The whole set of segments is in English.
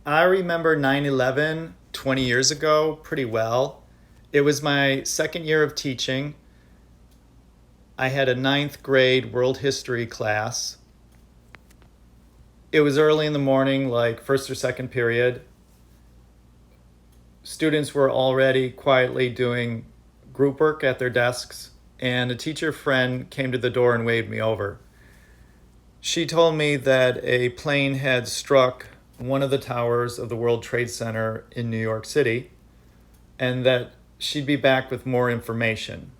I remember 9/11 20 years ago pretty well. It was my second year of teaching. I had a ninth grade world history class. It was early in the morning, like first or second period. Students were already quietly doing group work at their desks, and a teacher friend came to the door and waved me over. She told me that a plane had struck one of the towers of the World Trade Center in New York City and that she'd be back with more information.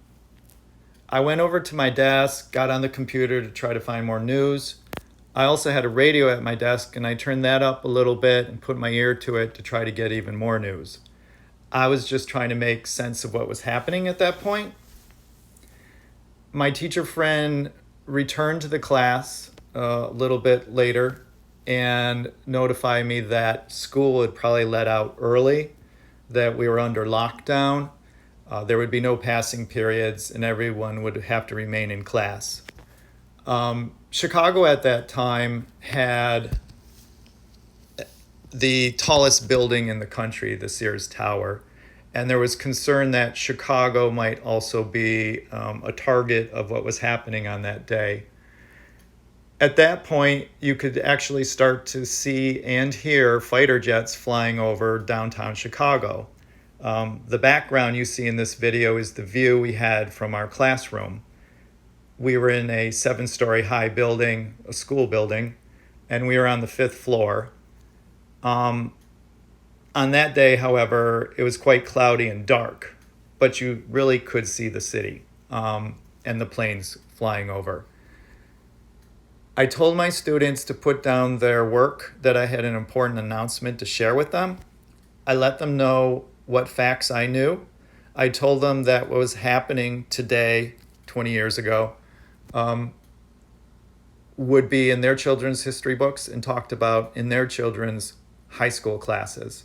I went over to my desk, got on the computer to try to find more news. I also had a radio at my desk and I turned that up a little bit and put my ear to it to try to get even more news. I was just trying to make sense of what was happening at that point. My teacher friend returned to the class a little bit later and notified me that school had probably let out early, that we were under lockdown. There would be no passing periods and everyone would have to remain in class. Chicago at that time had the tallest building in the country, the Sears Tower, and there was concern that Chicago might also be a target of what was happening on that day. At that point, you could actually start to see and hear fighter jets flying over downtown Chicago. The background you see in this video is the view we had from our classroom. We were in a 7-story high building, a school building, and we were on the 5th floor. On that day, however, it was quite cloudy and dark, but you really could see the city and the planes flying over. I told my students to put down their work, that I had an important announcement to share with them. I let them know what facts I knew. I told them that what was happening today, 20 years ago, would be in their children's history books and talked about in their children's high school classes.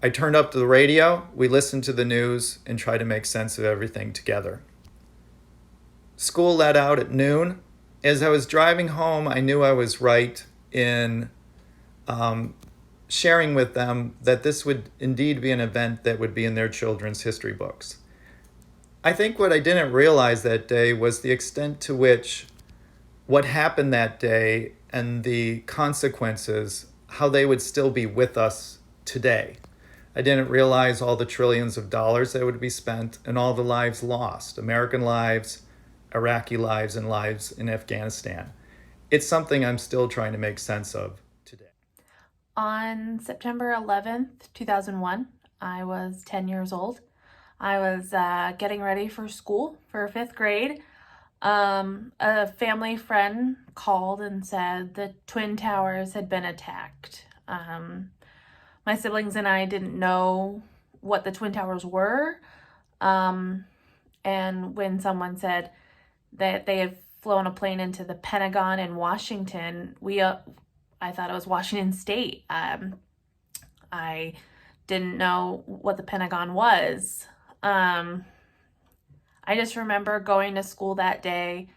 I turned up the radio, we listened to the news, and tried to make sense of everything together. School let out at noon. As I was driving home, I knew I was right in sharing with them that this would indeed be an event that would be in their children's history books. I think what I didn't realize that day was the extent to which what happened that day and the consequences, how they would still be with us today. I didn't realize all the trillions of dollars that would be spent and all the lives lost, American lives, Iraqi lives, and lives in Afghanistan. It's something I'm still trying to make sense of today. On September 11th, 2001, I was 10 years old. I was getting ready for school for 5th grade. A family friend called and said the Twin Towers had been attacked. My siblings and I didn't know what the Twin Towers were. And when someone said that they had flown a plane into the Pentagon in Washington, I thought it was Washington State. I didn't know what the Pentagon was. I just remember going to school that day,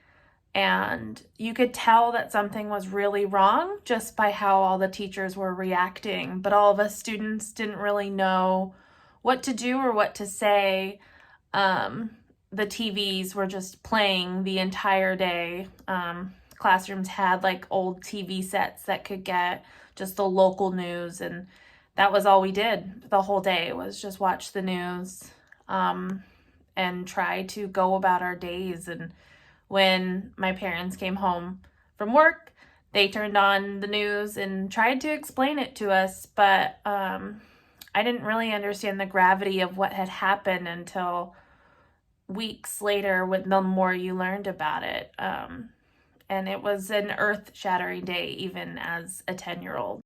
and you could tell that something was really wrong just by how all the teachers were reacting. But all of us students didn't really know what to do or what to say. The TVs were just playing the entire day. Classrooms had like old TV sets that could get just the local news, and that was all we did the whole day, was just watch the news and try to go about our days. And when my parents came home from work, they turned on the news and tried to explain it to us, but I didn't really understand the gravity of what had happened until weeks later, when the more you learned about it. And it was an earth-shattering day, even as a 10-year-old.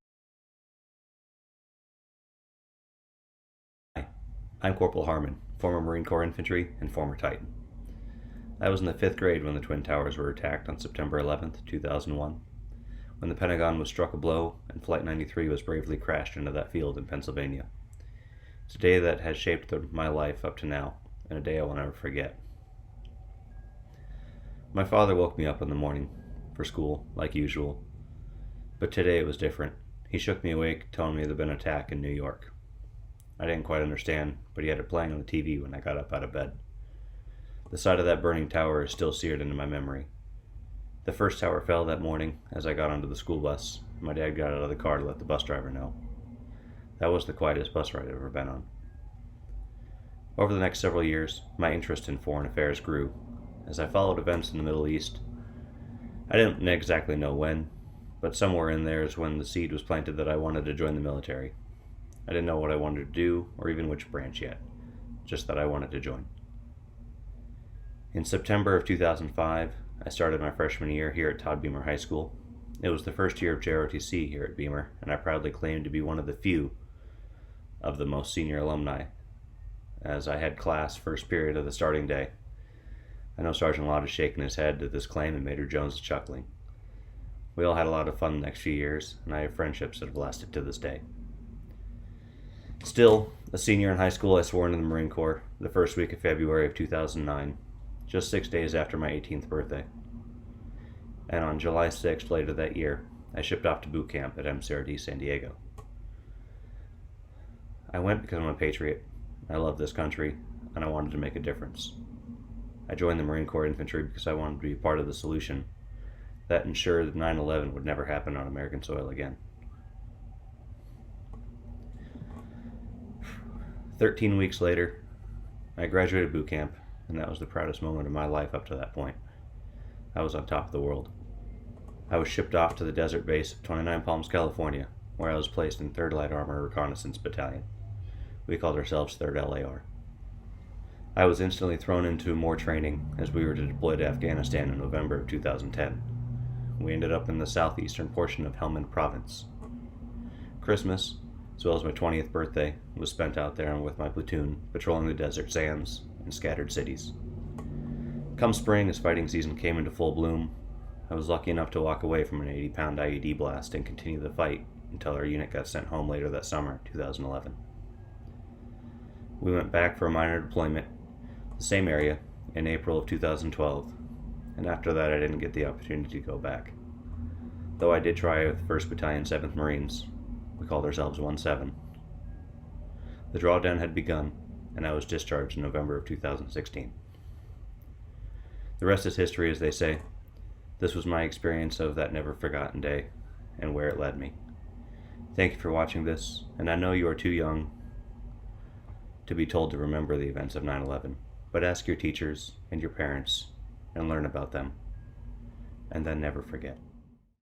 Hi, I'm Corporal Harmon, former Marine Corps infantry and former Titan. I was in the 5th grade when the Twin Towers were attacked on September 11th, 2001, when the Pentagon was struck a blow and Flight 93 was bravely crashed into that field in Pennsylvania. It's a day that has shaped my life up to now, and a day I will never forget. My father woke me up in the morning for school, like usual, but today it was different. He shook me awake, telling me there'd been an attack in New York. I didn't quite understand, but he had it playing on the TV when I got up out of bed. The sight of that burning tower is still seared into my memory. The first tower fell that morning as I got onto the school bus. My dad got out of the car to let the bus driver know. That was the quietest bus ride I've ever been on. Over the next several years, my interest in foreign affairs grew. As I followed events in the Middle East, I didn't exactly know when, but somewhere in there is when the seed was planted that I wanted to join the military. I didn't know what I wanted to do, or even which branch yet, just that I wanted to join. In September of 2005, I started my freshman year here at Todd Beamer High School. It was the first year of JROTC here at Beamer, and I proudly claimed to be one of the few of the most senior alumni, as I had class first period of the starting day. I know Sergeant Lott is shaking his head at this claim and Major Jones is chuckling. We all had a lot of fun the next few years, and I have friendships that have lasted to this day. Still, a senior in high school, I swore into the Marine Corps the first week of February of 2009, just 6 days after my 18th birthday. And on July 6th later that year, I shipped off to boot camp at MCRD San Diego. I went because I'm a patriot. I love this country, and I wanted to make a difference. I joined the Marine Corps Infantry because I wanted to be part of the solution that ensured that 9/11 would never happen on American soil again. 13 weeks later, I graduated boot camp, and that was the proudest moment of my life up to that point. I was on top of the world. I was shipped off to the desert base of 29 Palms, California, where I was placed in 3rd Light Armor Reconnaissance Battalion. We called ourselves 3rd LAR. I was instantly thrown into more training as we were to deploy to Afghanistan in November of 2010. We ended up in the southeastern portion of Helmand Province. Christmas, as well as my 20th birthday, was spent out there with my platoon, patrolling the desert sands and scattered cities. Come spring, as fighting season came into full bloom, I was lucky enough to walk away from an 80-pound IED blast and continue the fight until our unit got sent home later that summer, 2011. We went back for a minor deployment, the same area, in April of 2012, and after that I didn't get the opportunity to go back. Though I did try with 1st Battalion, 7th Marines. We called ourselves 1-7. The drawdown had begun, and I was discharged in November of 2016. The rest is history, as they say. This was my experience of that never forgotten day, and where it led me. Thank you for watching this, and I know you are too young to be told to remember the events of 9/11, but ask your teachers and your parents and learn about them, and then never forget.